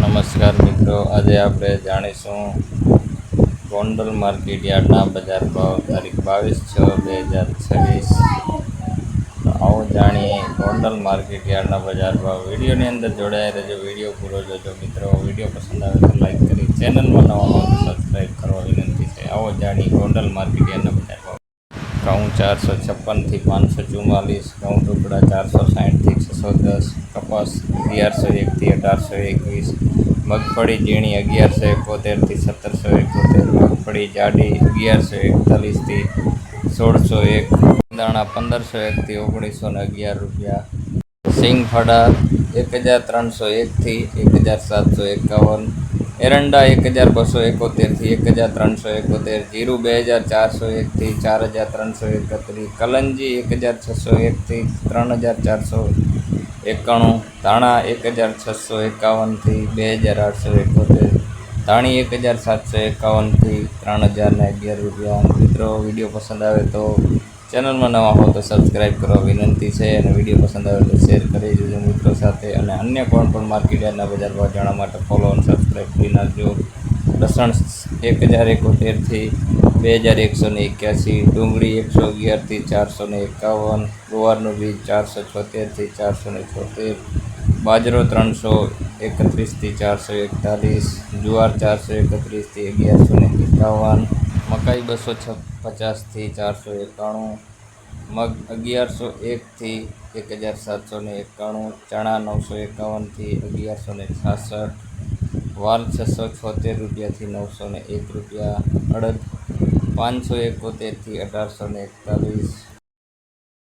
નમસ્કાર મિત્રો, આજે આપણે જાણીશું ગોંડલ માર્કેટ યાર્ડના બજાર ભાવ તારીખ 22/6/2026। તો આવો જાણીએ ગોંડલ માર્કેટ યાર્ડના બજાર ભાવ। વિડીયોની અંદર જોડાયા રહેજો, વિડીયો પૂરો જોજો મિત્રો। વિડીયો પસંદ આવે તો લાઈક કરી, ચેનલમાં નવા હો તો સબસ્ક્રાઈબ કરવા વિનંતી છે। આવો જાણીએ ગોંડલ માર્કેટ યાર્ડના બજાર ભાવ। ઘઉં 456 થી 544, ઘઉં ટુકડા 460 થી 610, કપાસ 1101 થી 1821, મગફળી ઝીણી 1171 થી 1771, મગફળી જાડી 1141 થી 1601, દાણા 1501 થી 1911 રૂપિયા, સિંગફળા 1301 થી 1751, એરંડા 1271 થી 1371, જીરું 2401 થી 4331, કલંજી 1601 થી 3491, ધાણા 1651 થી 2871, ધાણી 1751 થી 3011 રૂપિયા। મિત્રો, વિડીયો પસંદ આવે તો ચેનલમાં નવા હો તો સબસ્ક્રાઈબ કરવા વિનંતી છે અને વિડીયો પસંદ આવે તો શેર કરી દેજો મિત્રો સાથે। અને અન્ય કોઈ પણ માર્કેટ યાર્ડના બજાર ભાવ જાણવા માટે ફોલો અને સબસ્ક્રાઈબ કરી નાખજો। લસણ 1071 થી 2181, ડુંગળી 111 થી 451, ગુવારનું બીજ 476 થી 476, બાજરો 331 થી 441, જુવાર 431 થી 1151, મકાઈ 250 થી 491, મગ 1101 થી 1791, ચણા 951 થી 1166, વાલ 676 રૂપિયાથી 901 રૂપિયા, અડદ 571 થી 1841,